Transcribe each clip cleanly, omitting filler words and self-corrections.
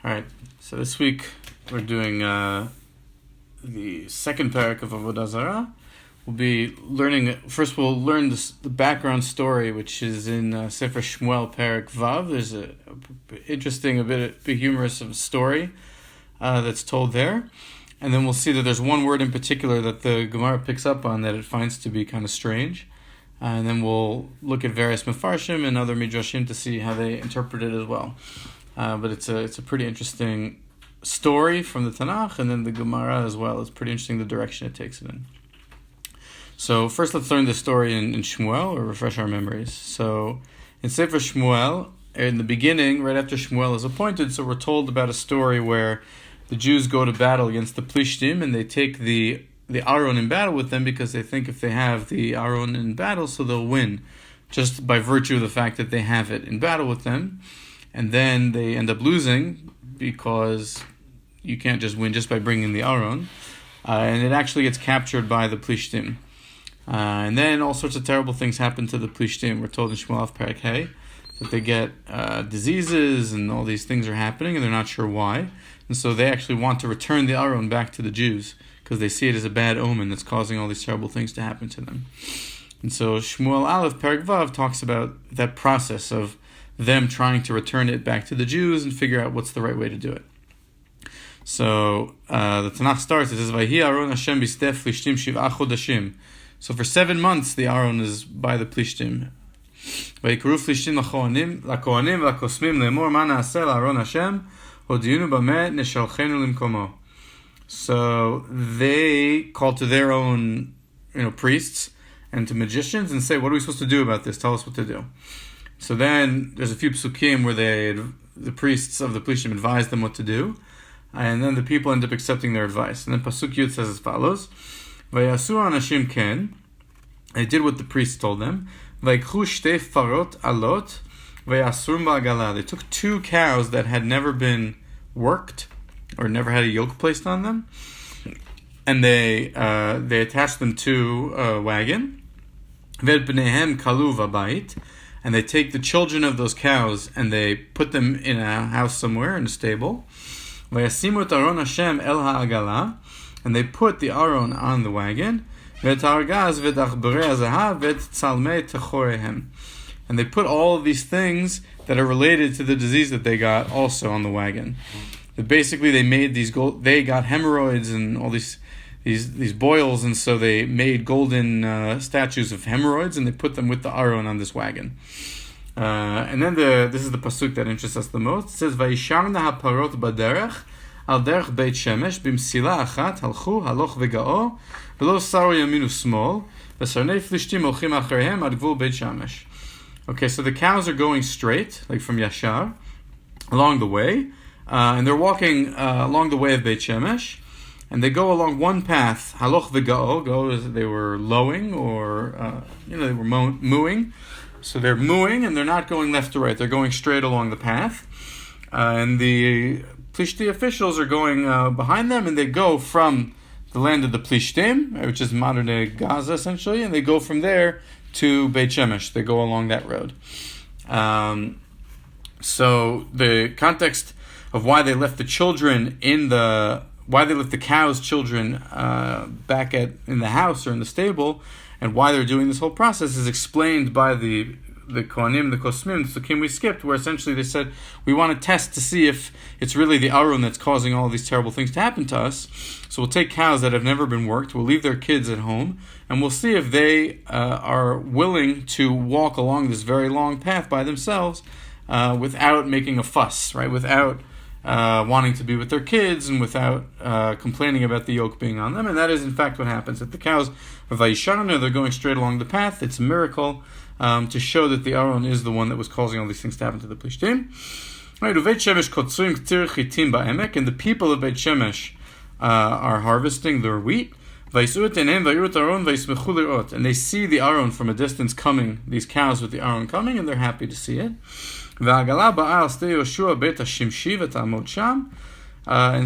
All right, so this week we're doing the second parak of Avodah Zarah. We'll be learning, first we'll learn the background story, which is in Sefer Shmuel Parak Vav. There's a interesting, a bit humorous of a story that's told there. And then we'll see that there's one word in particular that the Gemara picks up on that it finds to be kind of strange. And then we'll look at various Mefarshim and other Midrashim to see how they interpret it as well. But it's a pretty interesting story from the Tanakh, and then the Gemara as well. It's pretty interesting the direction it takes it in. So first let's learn the story in Shmuel, or refresh our memories. So in Sefer Shmuel, in the beginning, right after Shmuel is appointed, so we're told about a story where the Jews go to battle against the Plishtim, and they take the Aron in battle with them because they think if they have the Aron in battle, so they'll win, just by virtue of the fact that they have it in battle with them. And then they end up losing because you can't just win just by bringing the Aron. And it actually gets captured by the Plishtim. And then all sorts of terrible things happen to the Plishtim. We're told in Shmuel Parak Hey that they get diseases and all these things are happening and they're not sure why. And so they actually want to return the Aron back to the Jews because they see it as a bad omen that's causing all these terrible things to happen to them. And so Shmuel Aleph Parak Vav talks about that process of them trying to return it back to the Jews and figure out what's the right way to do it. So the Tanakh starts, it says, Vayhi Aron Hashem b'stef Plishtim shiv'a chodashim. So for 7 months the Aron is by the Plishtim. Vayikru Plishtim lakohanim lakosmim lemor ma na'aseh la'Aron Hashem hodiunu b'meh neshalchenu limkomo. So they call to their own priests and to magicians and say, what are we supposed to do about this? Tell us what to do. So then there's a few psukim where the priests of the Plishtim advise them what to do, and then the people end up accepting their advice. And then Pasuk Yud says as follows: Vayasu anashim ken, they did what the priests told them. Vayikhu shtei farot alot vayasurum ba'agala. They took 2 cows that had never been worked or never had a yoke placed on them, and they attached them to a wagon. Ved pnihem kalu v'bayit. And they take the children of those cows and they put them in a house somewhere, in a stable. Vayasimu et Aron Hashem el ha'agala, and they put the Aron on the wagon. Ve'et ha'argaz ve'et achbarei hazahav ve'et tzalmei techorehem. And they put all of these things that are related to the disease that they got also on the wagon. That basically they made they got hemorrhoids and all these boils, and so they made golden statues of hemorrhoids and they put them with the Aron on this wagon. And then this is the pasuk that interests us the most. It says, "Vayisharna haparot baderech al derech beit shemesh b'msila achat halchu haloch v'ga'o v'lo saru yamin u'smol v'sarnei flishtim olchim acharehem ad gvul beit shemesh." Okay, so the cows are going straight, like from Yashar, along the way, and they're walking along the way of Beit Shemesh. And they go along one path, haloch v'ga'o, go as they were lowing, or, they were mooing. So they're mooing, and they're not going left to right. They're going straight along the path. And the Plishti officials are going behind them, and they go from the land of the Plishtim, which is modern-day Gaza, essentially, and they go from there to Beit Shemesh. They go along that road. So the context of why they left the children why they left the cows' children back in the house or in the stable, and why they're doing this whole process is explained by the Kohanim, the Kosmim, the Sukim we skipped, where essentially they said, we want to test to see if it's really the Aron that's causing all these terrible things to happen to us. So we'll take cows that have never been worked, we'll leave their kids at home, and we'll see if they are willing to walk along this very long path by themselves without making a fuss, right? Without wanting to be with their kids and without complaining about the yoke being on them. And that is in fact what happens. If the cows are Vayisharna, they're going straight along the path. It's a miracle to show that the Aron is the one that was causing all these things to happen to the Plishtim. And the people of Beit Shemesh are harvesting their wheat. And they see the Aron from a distance coming, these cows with the Aron coming, and they're happy to see it. And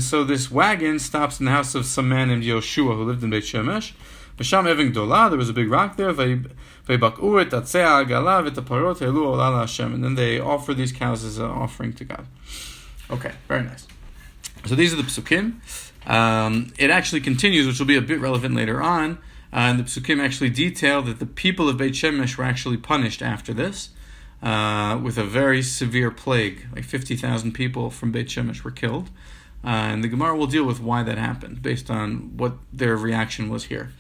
so this wagon stops in the house of some man named Yoshua who lived in Beit Shemesh. There was a big rock there. And then they offer these cows as an offering to God. Okay, very nice. So these are the psukim. It actually continues, which will be a bit relevant later on. And the psukim actually detail that the people of Beit Shemesh were actually punished after this with a very severe plague. Like 50,000 people from Beit Shemesh were killed. And the Gemara will deal with why that happened based on what their reaction was here.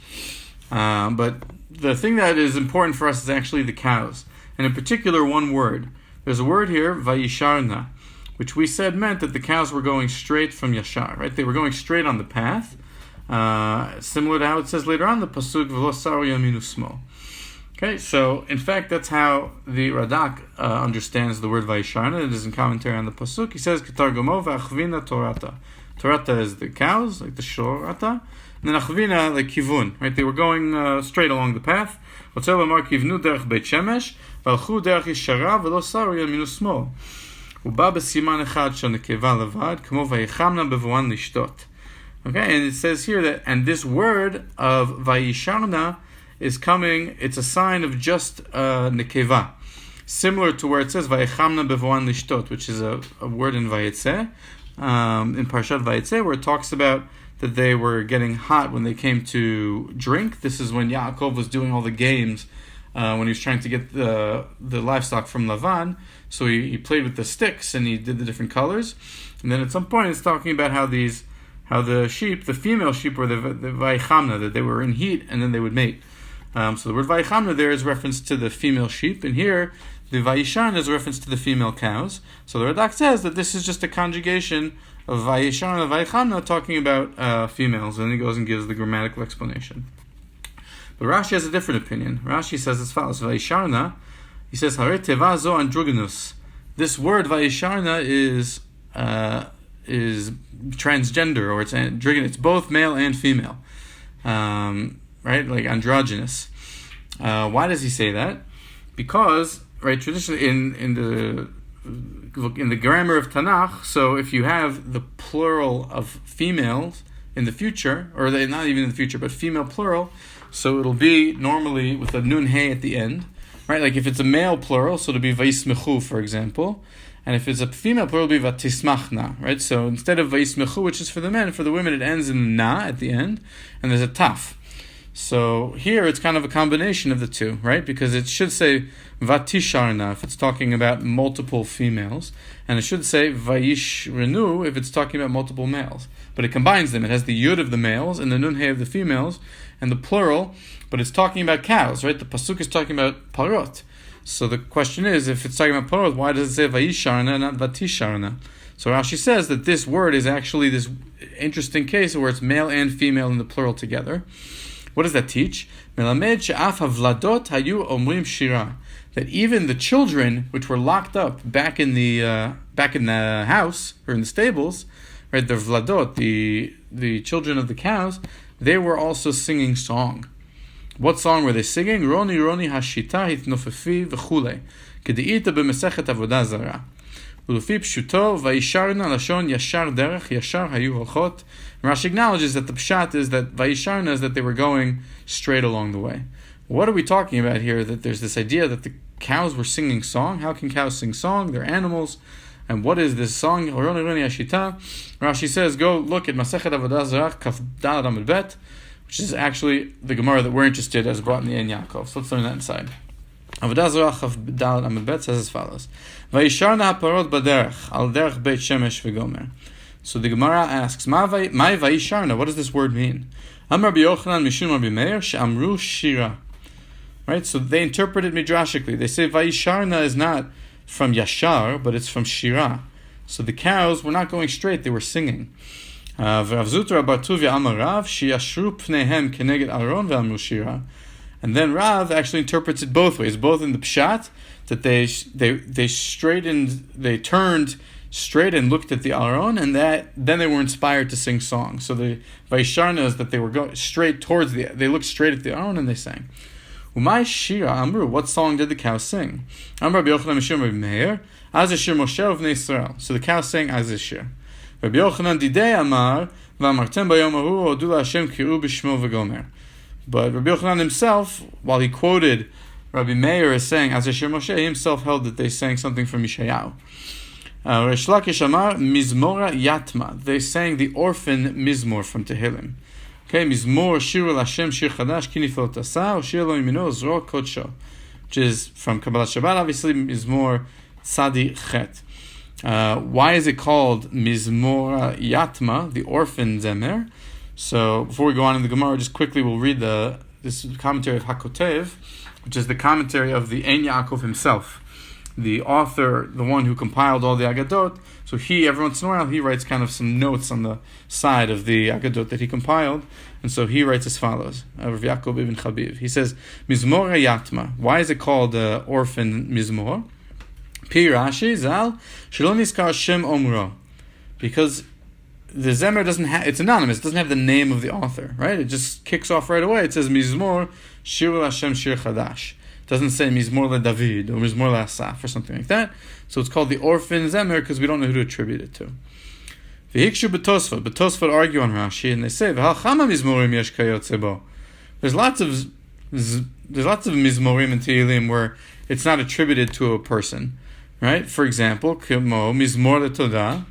But the thing that is important for us is actually the cows. And in particular, one word. There's a word here, vayisharna, which we said meant that the cows were going straight from Yashar, right? They were going straight on the path, similar to how it says later on, the pasuk v'lo saru yaminu smo. Okay, so in fact that's how the Radak understands the word vayisharna. It is in commentary on the pasuk. He says, "Ketargomo v'achvina torata." Torata is the cows, like the shorata, and then achvina, like kivun, right? They were going straight along the path. Otzeh lamar kivnu derech Beit Shemesh v'alchu derech Yishara v'lo saru yaminu smo. ובא בסימן אחד של נקבה לבד, כמו ויחמנה בבואן לשתות. Okay, and it says here that, and this word of vayisharna is coming, it's a sign of just nekeva. Similar to where it says vayichamna beva'an lishtot, which is a word in Vayetze, in Parshat Vayetze, where it talks about that they were getting hot when they came to drink. This is when Yaakov was doing all the games, when he was trying to get the livestock from Lavan. So he played with the sticks and he did the different colors. And then at some point it's talking about how the sheep, the female sheep, were the vaichamna, that they were in heat and then they would mate. So the word vaichamna there is reference to the female sheep, and here the vayisharna is reference to the female cows. So the Radak says that this is just a conjugation of vayisharna and vaichamna talking about females, and he goes and gives the grammatical explanation. But Rashi has a different opinion. Rashi says as follows: vayisharna, he says, Hare teva zo androgynous. This word vayisharna is transgender, or it's androgynous. It's both male and female, right? Like androgynous. Why does he say that? Because, right, traditionally in the grammar of Tanakh, so if you have the plural of females in the future, or not even in the future, but female plural, so it'll be normally with a nun hey at the end. Right, like if it's a male plural, so it'll be vayismechu, for example, and if it's a female plural, it'll be vatismachna. Right, so instead of vayismechu, which is for the men, for the women, it ends in na at the end, and there's a taf. So here it's kind of a combination of the two, right? Because it should say vatisharna if it's talking about multiple females, and it should say vayishrenu if it's talking about multiple males. But it combines them. It has the yud of the males and the nun hey of the females, and the plural. But it's talking about cows, right? The pasuk is talking about parot. So the question is, if it's talking about parot, why does it say vayisharna, not vatisharna? So Rashi says that this word is actually this interesting case where it's male and female in the plural together. What does that teach? Melamed she'af havladot hayu omrim shira. That even the children, which were locked up back in the house or in the stables, right? The vladot, the children of the cows, they were also singing song. What song were they singing? Roni Roni Hashita Hitnofefi V'chule Kedi'ita b'Mesechet Avodah Zarah Ulufi Pshuto Vayisharna Lashon Yashar Derech Yashar Hayu Holchot. Rashi acknowledges that the pshat is that Vayisharna is that they were going straight along the way. What are we talking about here? That there's this idea that the cows were singing song. How can cows sing song? They're animals. And what is this song? Roni Roni Hashita. Rashi says, go look at Masechet Avodah Zarah Kaf Dalad Amud Bet, which is actually the Gemara that we're interested in as brought in the En Yaakov. So let's learn that inside. Avodah Zarah Chaf Dalad Amud Bet says as follows: Vayisharna haparot baderech al derech Beit Shemesh v'gomer. So the Gemara asks, "My vayisharna, what does this word mean?" Amar B'Yochanan Mishum Rabbi Meir she'amru shira. Right, so they interpret it midrashically. They say vayisharna is not from Yashar, but it's from Shira. So the cows were not going straight; they were singing. V'Rav Zutra bar Tuvia Amar Rav Shiashru pnehem k'neged Aron ve'amru Shira. And then Rav actually interprets it both ways, both in the pshat that they straightened, they turned straight and looked at the Aron, and that then they were inspired to sing songs. So the Vaisharna is that they were going straight towards they looked straight at the Aron and they sang. Umay Shira Amru, what song did the cows sing? Amar B'Yochanan Mishum Rabbi Meir, Azashir Moshe Uvnei Yisrael. So the cows sang Azashir. Rabbi Yochanan Didei Amar, V'amartem Bayom Ahu Odu LaHashem Kiru B'Shmo V'Gomer. But Rabbi Yochanan himself, while he quoted Rabbi Meir as saying Azashir Moshe, he himself held that they sang something from Yeshayahu. Rish Lakish Amar Mizmora Yatma. They sang the orphan Mizmor from Tehillim. Okay, Mizmor Shiru Lashem Shir Chadash Kinifot Asa Shir Lo Yimino Zro Kodsho, which is from Kabbalah Shabbat, obviously Mizmor Tzadi Chet. Why is it called Mizmor Yatma, the orphan Zemer? So before we go on in the Gemara, just quickly we'll read this commentary of Hakotev, which is the commentary of the Ein Yaakov himself, the author, the one who compiled all the Agadot. So every once in a while, he writes kind of some notes on the side of the Agadot that he compiled. And so he writes as follows, Rav Yaakov ibn Chabiv. He says, Mizmor Yatma. Why is it called orphan Mizmor? Pi Rashi Zal Shelo Nizkar Shem Omro. Because the Zemer doesn't have, it's anonymous, it doesn't have the name of the author, right? It just kicks off right away. It says Mizmor Shiru Hashem Shir Chadash. It doesn't say Mizmor LeDavid or Mizmor LeAsaf or something like that. So it's called the orphan Zemer because we don't know who to attribute it to. V'hikshu b'Tosfot. B'Tosfot argue on Rashi and they say V'halchama Mizmorim yesh kayotze bo. There's lots of Mizmorim in Tehillim where it's not attributed to a person, right? For example, Kemo Mizmor LeTodah,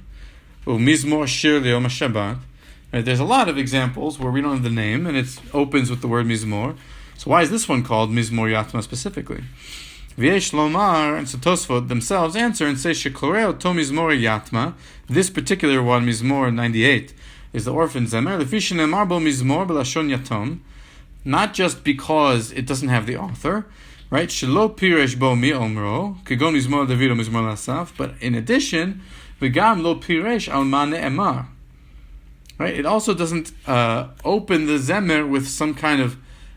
Mizmor Shir Liyom HaShabbat. Right? There's a lot of examples where we don't have the name, and it opens with the word Mizmor. So why is this one called Mizmor Yatma specifically? V'yesh Lomar, and so Tosfot themselves answer and say, Shekoreo to Mizmor Yatma, this particular one, Mizmor 98, is the orphan Zemer, L'fi shenemar bo Mizmor b'lashon yatom, not just because it doesn't have the author, right? Shelo piresh bo mi omro, kegon Mizmor David or Mizmor Lasaf, but in addition, v'gam lo piresh al ma ne'emar. Right? It also doesn't open the Zemer with some kind of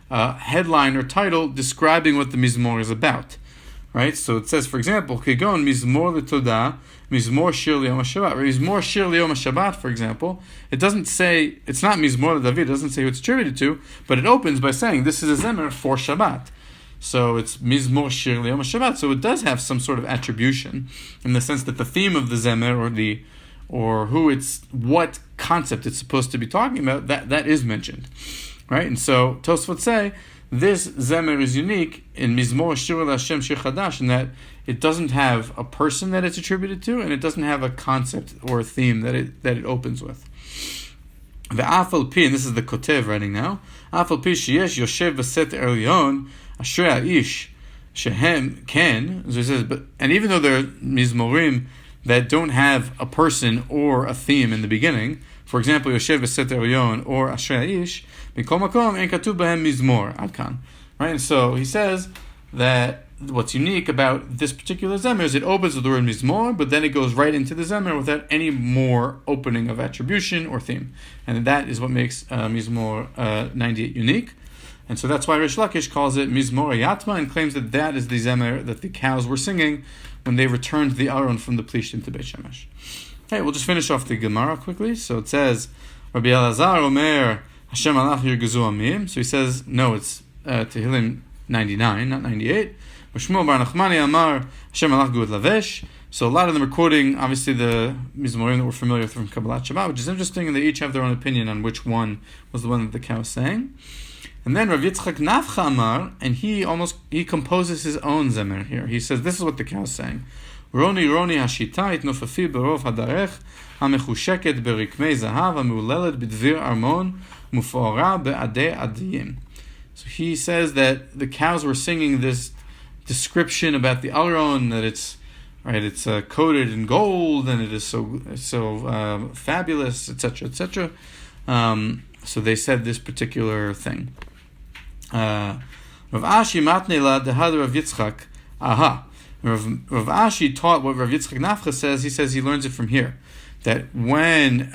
headline or title describing what the Mizmor is about. Right? So it says, for example, Kegon Mizmor LeTodah, Mizmor Shir Liyom HaShabbat. Mizmor Shir Liyom HaShabbat, for example, it doesn't say, it's not Mizmor LeDavid, it doesn't say who it's attributed to, but it opens by saying this is a Zemer for Shabbat. So it's Mizmor Shir Liyom HaShabbat. So it does have some sort of attribution in the sense that the theme of the Zemer or what concept it's supposed to be talking about, that is mentioned. Right? And so Tosfot say this Zemer is unique in Mizmor Shir Hashem Shir Chadash in that it doesn't have a person that it's attributed to, and it doesn't have a concept or a theme that it opens with. The Afal Pi, and this is the Kotev writing now, Afal Pi Sheyesh Yoshev Baset Elyon Ashrei Ish Shehem Ken. So it says, and even though there are Mizmorim that don't have a person or a theme in the beginning, for example, Yoshev Beset Elyon or Ashrei Ish, Mikol Makom En Katuv Behem Mizmor Adkan. Right, and so he says that what's unique about this particular Zemer is it opens with the word Mizmor, but then it goes right into the Zemer without any more opening of attribution or theme, and that is what makes Mizmor 98 unique. And so that's why Rish Lakish calls it Mizmor Yatma and claims that is the Zemer that the cows were singing when they returned the Aron from the Plishtim to Beit Shemesh. Okay, we'll just finish off the Gemara quickly. So it says, Rabbi Elazar Omer, Hashem alach yirgezu amim. So he says, no, it's Tehillim 99, not 98. Shmuel bar Nachmani Amar, Hashem alach guad lavesh. So a lot of them are quoting, obviously, the Mizmorim that we're familiar with from Kabbalah Shabbat, which is interesting, and they each have their own opinion on which one was the one that the cow sang. And then Rav Yitzchak Nafcha Amar, and he composes his own Zemer here. He says, this is what the cow sang. Roni Roni Hashita itnofafi berov hadarech hamechusheket berikmei zahav hameuleled b'dvir armon mufoara be'adei adiyim. So he says that the cows were singing this description about the Aron, that it's coated in gold and it is so fabulous, etc., etc. So they said this particular thing. Rav Ashi matnela dehad Rav Yitzchak. Aha. Rav Ashi taught what Rav Yitzchak Nafcha says. He says he learns it from here. That when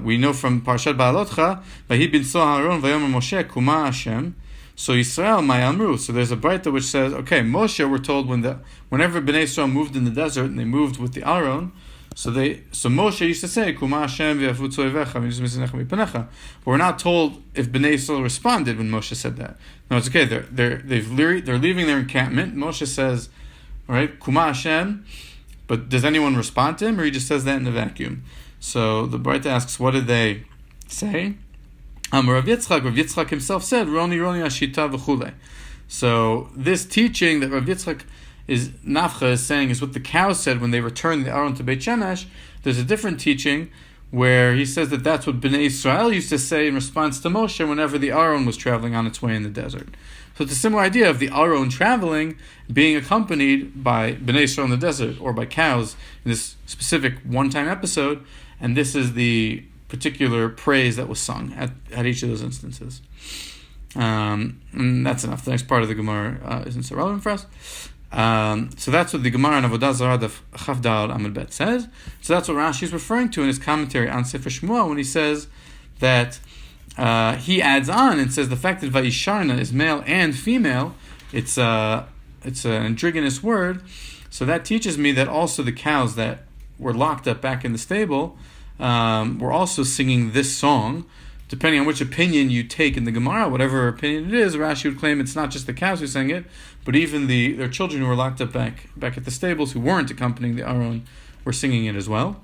we know from Parshat Ba'alotcha, Vahi bin so Aron vayomer Moshe kuma Hashem. So Yisrael ma'amru. So there's a Braita which says, okay, Moshe, we're told whenever Bnei Yisrael moved in the desert and they moved with the Aron, so Moshe used to say, Kuma Hashem v'yafut tzorivecha v'yizmizinecha mipanecha. But we're not told if Bnei Yisrael responded when Moshe said that. No, it's okay. They're leaving their encampment. Moshe says, all right, Kuma Hashem, but does anyone respond to him, or he just says that in the vacuum? So the Braita asks, what did they say? Rav Yitzchak himself said, Roni Roni Ashita v'chule. So this teaching that Rav Yitzchak is Nafcha is saying is what the cows said when they returned the Aron to Beit Shemesh. There's a different teaching where he says that that's what Bnei Israel used to say in response to Moshe whenever the Aron was traveling on its way in the desert. So it's a similar idea of the Aron traveling, being accompanied by Bnei Israel in the desert, or by cows in this specific one-time episode, and this is the particular praise that was sung at each of those instances. And that's enough. The next part of the Gemara isn't so relevant for us. So that's what the Gemara in Avodah Zarah Chaf Dal Amud Bet says. So that's what Rashi is referring to in his commentary on Sefer Shmuel when he says that he adds on and says the fact that Vayisharna is male and female, it's an androgynous word. So that teaches me that also the cows that were locked up back in the stable were also singing this song. Depending on which opinion you take in the Gemara, whatever opinion it is, Rashi would claim it's not just the cows who sang it, but even their children who were locked up back at the stables who weren't accompanying the Aron were singing it as well.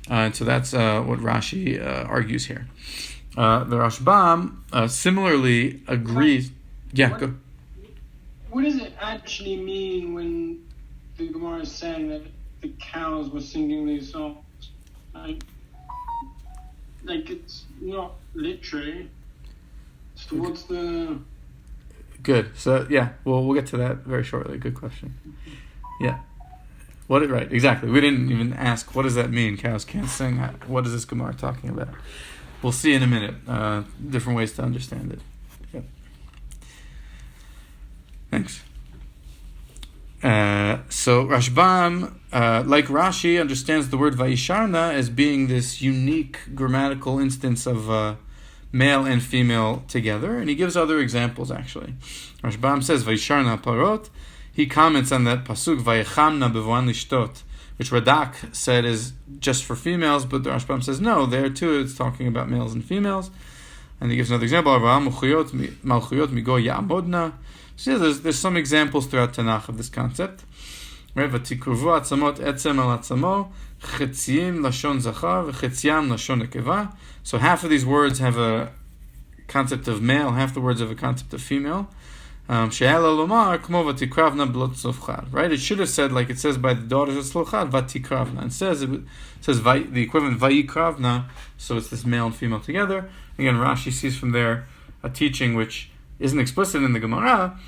And so that's what Rashi argues here. The Rashbam similarly agrees. Go. What does it actually mean when the Gemara is saying that the cows were singing these songs? Like it's not literary. So what's the... Good. So yeah, we'll get to that very shortly. Good question. Yeah. Right, exactly. We didn't even ask, what does that mean? Cows can't sing. What is this Gemara talking about? We'll see in a minute. Different ways to understand it. Yep. Thanks. So Rashbam, like Rashi, understands the word Vayisharna as being this unique grammatical instance of male and female together, and he gives other examples actually. Rashbam says Vayisharna parot. He comments on that pasuk Vayechamna bevoan lishtot, which Radak said is just for females, but the Rashbam says no, there too it's talking about males and females. And he gives another example, Malchuyot migo ya'amodna. So yeah, there's some examples throughout Tanakh of this concept. V'tikruvu atzamot etzem al atzamo, chetziim lashon zachar, v'chetziam lashon nekeva. So half of these words have a concept of male, half the words have a concept of female. She'ela lomar kmo v'tikravna blot tzofchad. Right? It should have said, like it says by the daughters of Tzofchad, v'tikravna. It says the equivalent v'yikravna, so it's this male and female together. Again, Rashi sees from there a teaching which isn't explicit in the Gemara,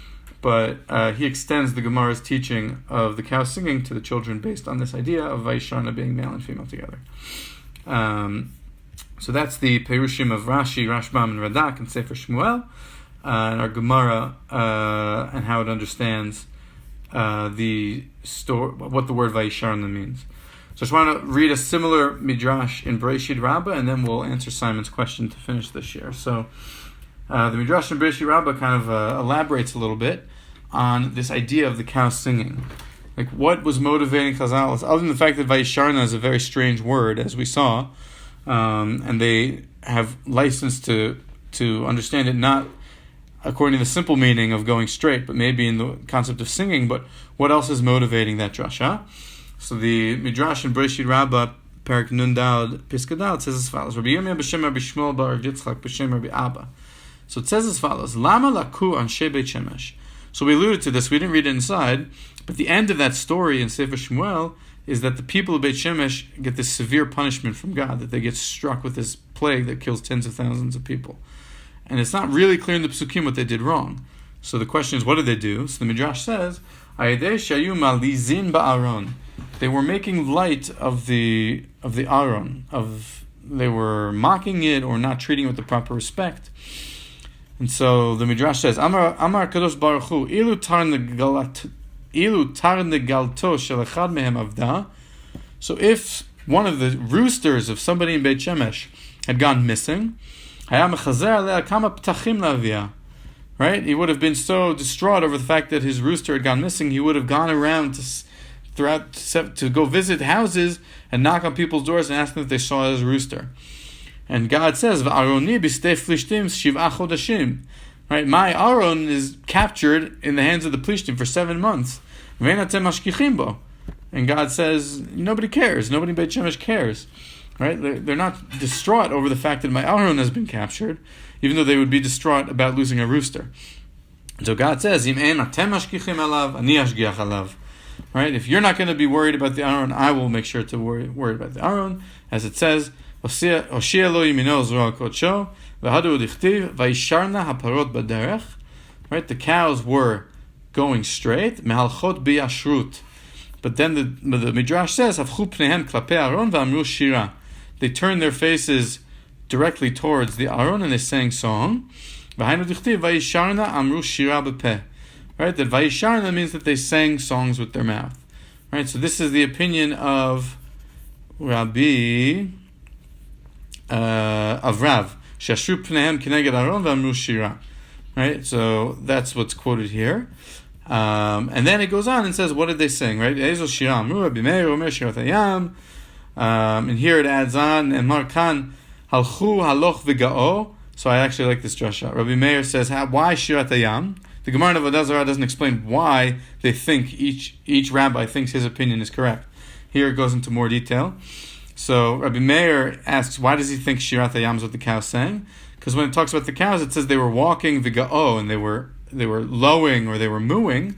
but he extends the Gemara's teaching of the cow singing to the children based on this idea of Vayisharna being male and female together. So that's the Perushim of Rashi, Rashbam, and Radak and Sefer Shmuel, and our Gemara, and how it understands the story, what the word Vayisharna means. So I just want to read a similar midrash in Bereshit Rabbah, and then we'll answer Simon's question to finish this year. So the midrash in Bereshit Rabbah kind of elaborates a little bit on this idea of the cow singing. Like, what was motivating Chazal? Other than the fact that Vayisharna is a very strange word, as we saw, and they have license to understand it not according to the simple meaning of going straight, but maybe in the concept of singing. But what else is motivating that drasha? So the midrash in Bereshit Rabbah, Perak Nun Daled, Piska Daled, says as follows: Rabbi Yirmiyah b'shem Rabbi Shmuel bar Yitzchak b'shem Rabbi Abba. So it says as follows: Lama laku anshe Beit Shemesh. So we alluded to this. We didn't read it inside, but the end of that story in Sefer Shmuel is that the people of Beit Shemesh get this severe punishment from God, that they get struck with this plague that kills tens of thousands of people. And it's not really clear in the Psukim what they did wrong. So the question is, what did they do? So the midrash says, Ayedei shayu malizin ba'aron. They were making light of the Aron, they were mocking it or not treating it with the proper respect. And so the midrash says, Amar Kadosh Baruch Hu, ilu tar negalto shel echad mehem avda. So if one of the roosters of somebody in Beit Shemesh had gone missing, haya mechazer alea kama ptachim lavia. Right? He would have been so distraught over the fact that his rooster had gone missing, he would have gone around to go visit houses and knock on people's doors and ask them if they saw his rooster. And God says, "V'aroni b'stei Plishtim shiv'a chodashim." Right, my Aron is captured in the hands of the Plishtim for 7 months. V'einatem mashkichim bo. And God says, nobody cares. Nobody in Beit Shemesh cares. Right? They're not distraught over the fact that my Aron has been captured, even though they would be distraught about losing a rooster. So God says, "Im ein atem mashkichim alav, ani ashgiach alav." Right? If you're not going to be worried about the Aron, I will make sure to worry about the Aron. As it says, Hoshia lo yimino zro kodsho, v'hadu dichtiv, v'yisharna haparot baderech. Right? The cows were going straight, mehalchot biyashrut. But then the Midrash says, Havchu pnihem klape Aron ואמרו שירה. They turned their faces directly towards the Aron and they sang song. V'hainu dichtiv, v'yisharna amru shira b'peh. Right? That vayisharna means that they sang songs with their mouth. Right? So this is the opinion of Rabbi of Rav. Shishru pnihem keneged Aron ואמרו שירה. Right? So that's what's quoted here. And then it goes on and says, what did they sing? Right? Ezo shira amru Rabbi Meir omer shirat hayam. And here it adds on, and Markan halchu haloch v'ga'o. So I actually like this drasha. Rabbi Meir says, why shirat hayam? The Gemara in Avodah Zarah doesn't explain why they think each rabbi thinks his opinion is correct. Here it goes into more detail. So Rabbi Meir asks, why does he think Shirat Hayam is what the cows sang? Because when it talks about the cows, it says they were walking v'ga'o, and they were lowing or they were mooing.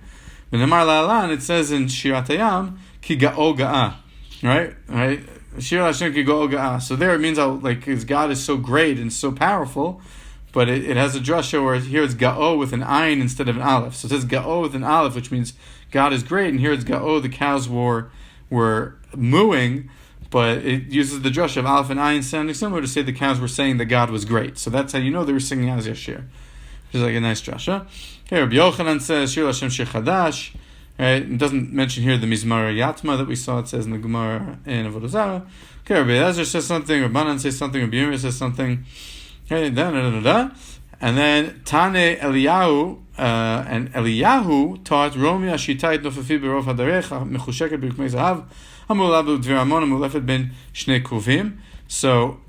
V'nemar la'alan, it says in Shirat Hayam, ki ga'o ga'a. Right? Shir Hashem ki ga'o ga'a. So there it means how, like, his God is so great and so powerful. But it has a drasha where here it's ga'o with an ayin instead of an aleph. So it says ga'o with an aleph, which means God is great, and here it's ga'o, the cows were mooing, but it uses the drasha of aleph and ayin sounding similar to say the cows were saying that God was great. So that's how you know they were singing Az Yashir, which is like a nice drasha. Here Rabbi Yochanan says Shir Hashem Shir Chadash. Right? It doesn't mention here the Mizmar Yatma that we saw. It says in the Gemara in Avodah Zarah. Okay, Rabbi Elazar says something, Rabbanan says something, Rabbi Yirmiyah says something. Okay, and then Tane Eliyahu and Eliyahu taught Romi Ashitayit Nofafi Berov Hadarecha Mechusheket B'Rikmei Zahav Hamulabu Dviramon Hamulefet Ben Shnei Kruvim. So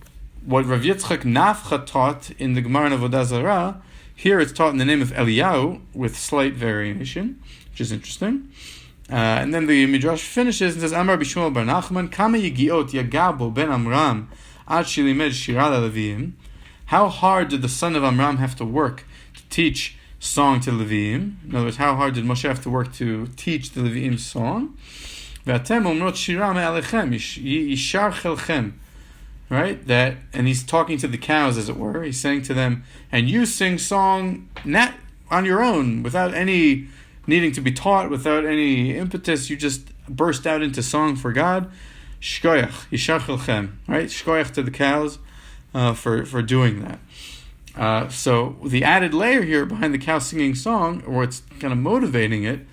what Rav Yitzchak Nafcha taught in the Gemara in Avodah Zarah, here it's taught in the name of Eliyahu with slight variation, which is interesting. And then the Midrash finishes and says, Amar Bishmuel Bar Nachman Kama Yigiot Yagabo Ben Amram Ad Shilimed Shira LaLeviim. How hard did the son of Amram have to work to teach song to Leviim? In other words, how hard did Moshe have to work to teach the Leviim song? Right? That, and he's talking to the cows, as it were. He's saying to them, and you sing song not on your own, without any needing to be taught, without any impetus. You just burst out into song for God. Shkoyach, yishar chelchem. Right? Shkoyach to the cows. For doing that. So the added layer here behind the cow singing song, or what's kind of motivating it,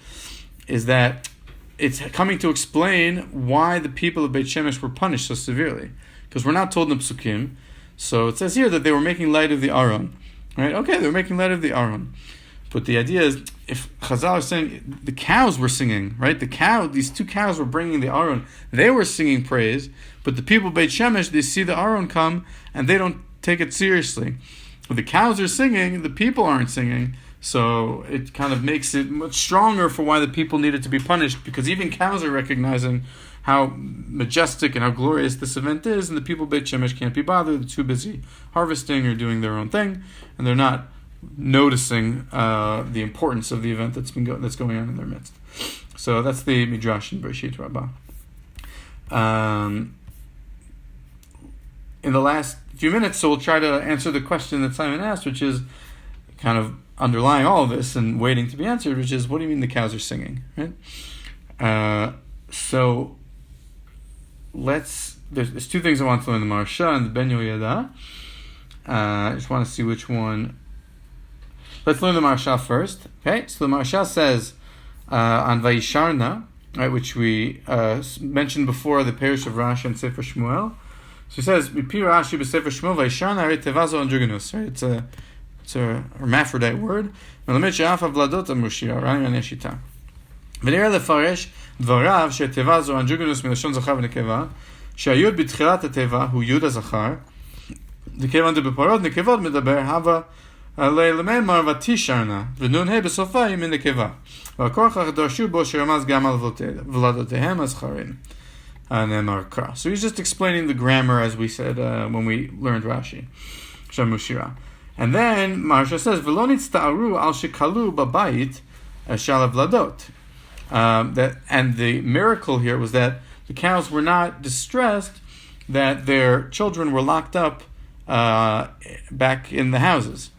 is that it's coming to explain why the people of Beit Shemesh were punished so severely. Because we're not told in the Psukim. So it says here that they were making light of the Aron. Right? Okay, they were making light of the Aron. But the idea is, if Chazal is saying the cows were singing, right? These two cows were bringing the Aron. They were singing praise, but the people of Beit Shemesh, they see the Aron come and they don't take it seriously. But the cows are singing, the people aren't singing, so it kind of makes it much stronger for why the people needed to be punished, because even cows are recognizing how majestic and how glorious this event is, and the people of Beit Shemesh can't be bothered. They're too busy harvesting or doing their own thing, and they're not noticing the importance of the event that's going on in their midst. So that's the Midrash in Bereshit Rabbah. In the last few minutes, so we'll try to answer the question that Simon asked, which is kind of underlying all of this and waiting to be answered, which is, what do you mean the cows are singing? Right? So there's two things I want to learn, the Maharsha and the Ben Yoyada. I just want to see which one. Let's learn the Maharsha first. Okay, so the Maharsha says on Vayisharna, right, which we mentioned before, the parish of Rashi and Sefer Shmuel. So he says, "Mipi Rashi b'Sefer Shmuel Vayisharna hare tevazo androgenus." Right, it's a hermaphrodite word. Melamed she'af avladot amru shira, right? And yeshita. V'nira lefaresh dvarav she'tevazo androgenus milashon zachar v'nekeva. She'ayud b'tchilat hateva hu yud hazachar. D'kevan de'beparot nekevot medaber hava. Le'lememar v'tisharna v'nun he b'sofa yimin nekeva. V'akorchach darshu bo she'ramaz gam al vladotehem azcharim. So he's just explaining the grammar as we said when we learned Rashi. Shamu Shira. And then Maharsha says, "V'lo nitzta'aru al shekalu b'bayit shal vladot." And the miracle here was that the cows were not distressed that their children were locked up back in the houses.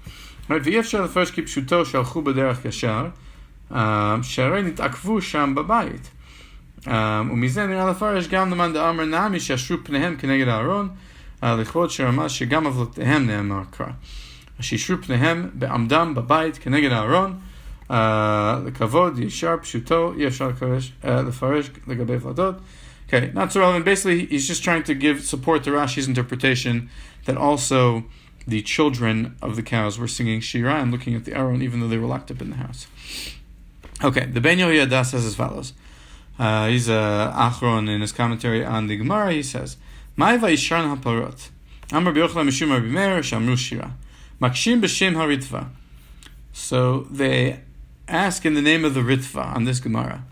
Right? ואי-אפשר לפרש כפשוטו שהלכו בדרך ישר, שהרי נתעכבו שם בבית. ומזה נראה לפרש גם למאן דאמר נעמי שישרו פניהם כנגד ארון, לכבוד שרמז שגם עוולותיהם נאמר כבר. שישרו פניהם בעמדם בבית כנגד ארון, לכבוד ישר פשוטו, אי אפשר לפרש לגבי הפלטות. Okay, not so relevant. Basically, he's just trying to give support to Rashi's interpretation that also the children of the cows were singing Shira and looking at the Aron, even though they were locked up in the house. Okay, the Ben Yehoyada says as follows. He's Aron in his commentary on the Gemara. He says, "Mai va'isharan haparot, Amar b'yochla mishum Rabbi Meir shamru Shira, makshim b'shem haritva." So they ask in the name of the Ritva on this Gemara,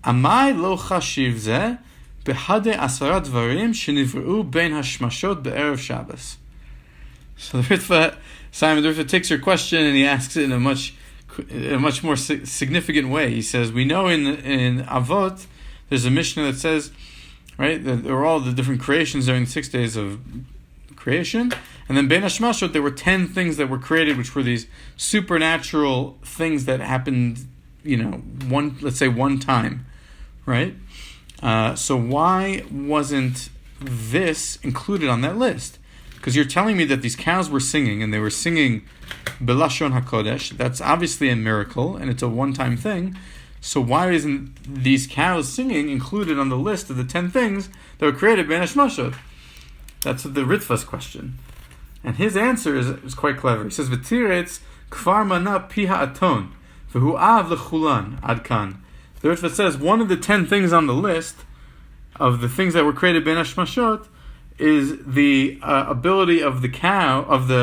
"Amai lo chashiv zeh behade asara dvarim shenivru ben hashmashot be'erev Shabbos." So the Ritva, Simon the Ritva takes your question and he asks it in a much more significant way. He says, we know in Avot, there's a Mishnah that says, right, that there were all the different creations during the 6 days of creation, and then Ben Hashmashot, there were 10 things that were created, which were these supernatural things that happened, one time, right? So why wasn't this included on that list? Because you're telling me that these cows were singing, and they were singing Belashon HaKodesh. That's obviously a miracle, and it's a one-time thing. So why isn't these cows singing included on the list of the 10 things that were created by Hashmashot? That's the Ritva's question. And his answer is quite clever. He says, V'tiretz kfar mana piha aton, v'hu av lechulan ad kan. The Ritva says, one of the 10 things on the list of the things that were created by Hashmashot is the ability of the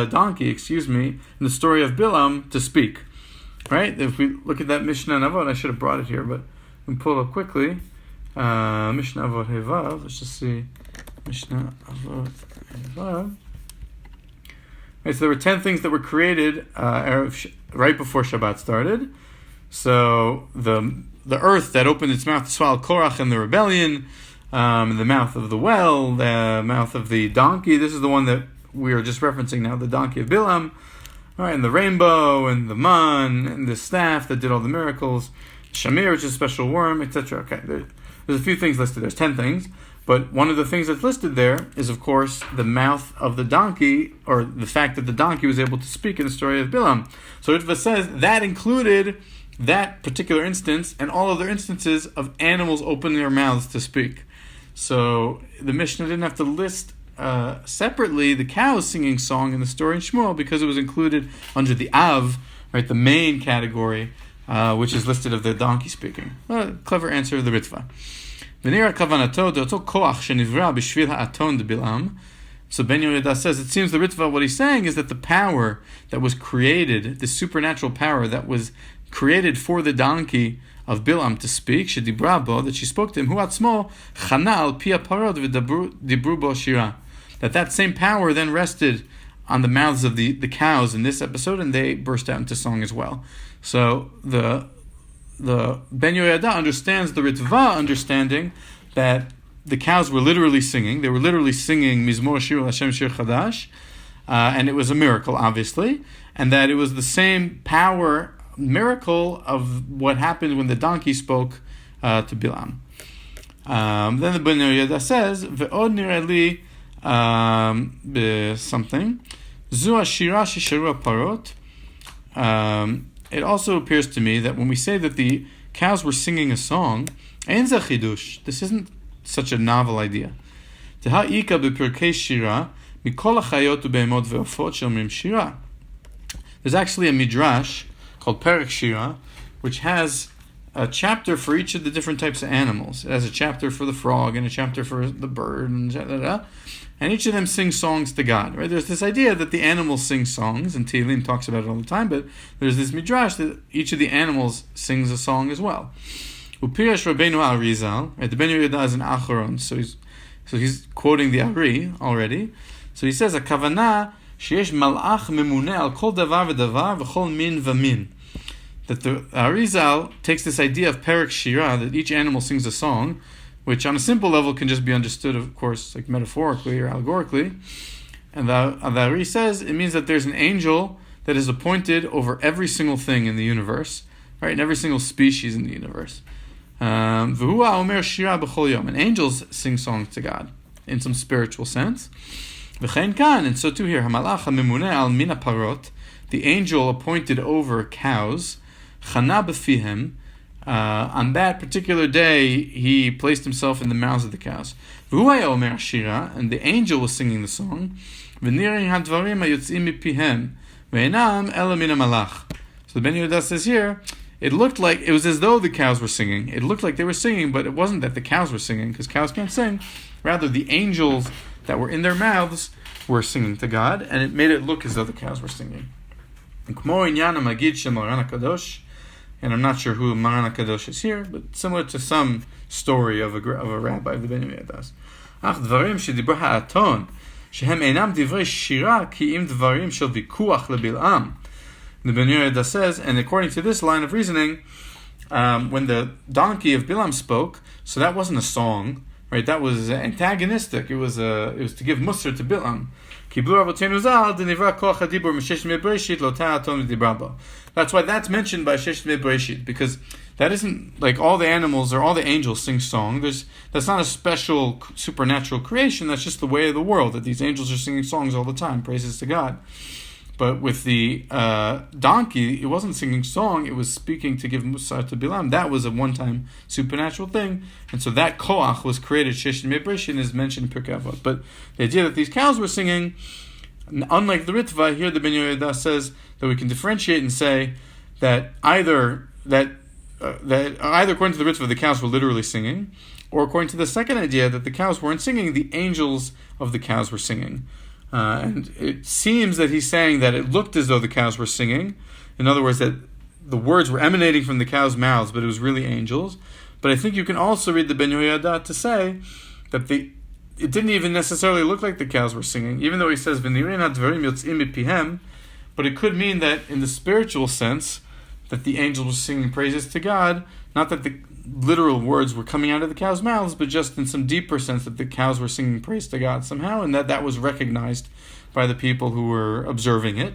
donkey, in the story of Bilam to speak. Right? If we look at that Mishnah and Avot, I should have brought it here, but we pull up quickly. Mishnah Avot Hevav. Let's just see. Mishnah Avot Hevav. Right, so there were 10 things that were created right before Shabbat started. So the earth that opened its mouth to swallow Korach and the rebellion, the mouth of the well, the mouth of the donkey. This is the one that we are just referencing now, the donkey of Bilam. All right, and the rainbow, and the man, and the staff that did all the miracles, Shamir, which is a special worm, etc. Okay, there's a few things listed. There's 10 things, but one of the things that's listed there is, of course, the mouth of the donkey, or the fact that the donkey was able to speak in the story of Bilam. So Ritva says that included that particular instance and all other instances of animals opening their mouths to speak. So the Mishnah didn't have to list separately the cows singing song in the story in Shmuel because it was included under the Av, right, the main category, which is listed of the donkey speaking. Clever answer of the Ritva. So Ben Yehoyada says, it seems the Ritva, what he's saying is that the power that was created, the supernatural power that was created for the donkey of Bilam to speak, that she spoke to him, that same power then rested on the mouths of the cows in this episode, and they burst out into song as well. So the Ben Yehoyada understands the Ritva understanding that the cows were literally singing. They were literally singing Mizmor Shir Hashem Shir Chadash, and it was a miracle, obviously, and that it was the same miracle of what happened when the donkey spoke to Bilam. Then the Ben Yehoyada says, "Ve'od nirali something zu hashira shesharu parot." It also appears to me that when we say that the cows were singing a song, ein ze chidush. This isn't such a novel idea. Teha'ika bepirkei shira mikol hachayot ubeimot ve'ofot shomrim shira. There's actually a midrash called Perek Shira, which has a chapter for each of the different types of animals. It has a chapter for the frog and a chapter for the bird, and each of them sing songs to God. Right? There's this idea that the animals sing songs, and Tehillim talks about it all the time, but there's this midrash that each of the animals sings a song as well. Upirash Rabbeinu Arizal, right? The Ben Yehoyada is an Aron, so he's quoting the Ari already. So he says, a kavanah sheyesh malach memuneh al kol davar v'davar v'chol min v'min. that the Arizal takes this idea of Perek Shira, that each animal sings a song, which on a simple level can just be understood, of course, like metaphorically or allegorically. And the Ari says it means that there's an angel that is appointed over every single thing in the universe, right, and every single species in the universe. And angels sing songs to God in some spiritual sense. And so too here, the angel appointed over cows, pnihem, on that particular day, he placed himself in the mouths of the cows. And the angel was singing the song. So the Ben Yehuda says here, it looked like, it was as though the cows were singing. It looked like they were singing, but it wasn't that the cows were singing, because cows can't sing. Rather, the angels that were in their mouths were singing to God, and it made it look as though the cows were singing. And I'm not sure who Maran HaKadosh is here, but similar to some story of a rabbi of the Ben Yehuda. Ach dvarim shedibra ha'aton, shehem einam divrei shira ki im dvarim shel vikuach lebil'am. The Ben Yehuda says, and according to this line of reasoning, when the donkey of Bilam spoke, so that wasn't a song, right? That was antagonistic. It was to give musar to Bilam. That's why that's mentioned by Sheshmei Bereshit, because that isn't like all the animals or all the angels sing song. That's not a special supernatural creation. That's just the way of the world, that these angels are singing songs all the time, praises to God. But with the donkey, it wasn't singing song, it was speaking to give musar to Bilam. That was a one-time supernatural thing. And so that koach was created, Sheshmei Bereshit, and is mentioned in Pirkei Avot. But the idea that these cows were singing, unlike the Ritva, here the Ben Yehuda says that we can differentiate and say that either according to the Ritva, the cows were literally singing, or according to the second idea that the cows weren't singing, the angels of the cows were singing. And it seems that he's saying that it looked as though the cows were singing. In other words, that the words were emanating from the cows' mouths, but it was really angels. But I think you can also read the Ben Yehuda to say that it didn't even necessarily look like the cows were singing, even though he says v'nirin hadvarim yotzim mipihem. But it could mean that in the spiritual sense, that the angels were singing praises to God, not that the literal words were coming out of the cows' mouths, but just in some deeper sense that the cows were singing praise to God somehow, and that was recognized by the people who were observing it.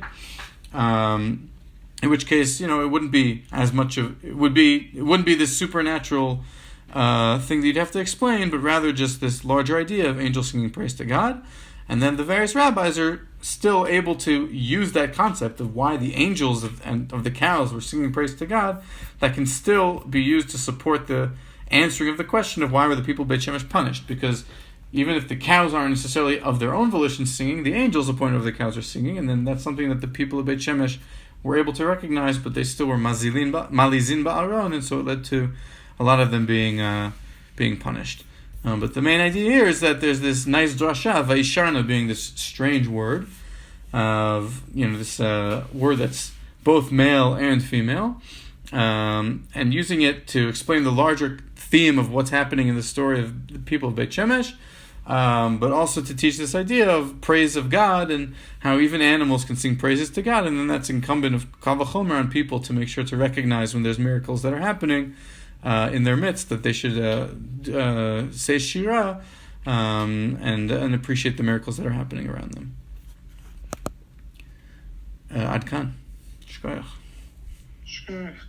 In which case, it wouldn't be as much of it wouldn't be this supernatural thing that you'd have to explain, but rather just this larger idea of angels singing praise to God. And then the various rabbis are still able to use that concept of why the angels of the cows were singing praise to God, that can still be used to support the answering of the question of why were the people of Beit Shemesh punished. Because even if the cows aren't necessarily of their own volition singing, the angels appointed over the cows are singing, and then that's something that the people of Beit Shemesh were able to recognize, but they still were malizin ba'aron, and so it led to a lot of them being punished. But the main idea here is that there's this nice drasha, vayisharna being this strange word, of this word that's both male and female, and using it to explain the larger theme of what's happening in the story of the people of Beit Shemesh, but also to teach this idea of praise of God and how even animals can sing praises to God, and then that's incumbent of kal vachomer on people to make sure to recognize when there's miracles that are happening in their midst, that they should say Shira and appreciate the miracles that are happening around them. Ad kan. Shkoyach. Shkoyach.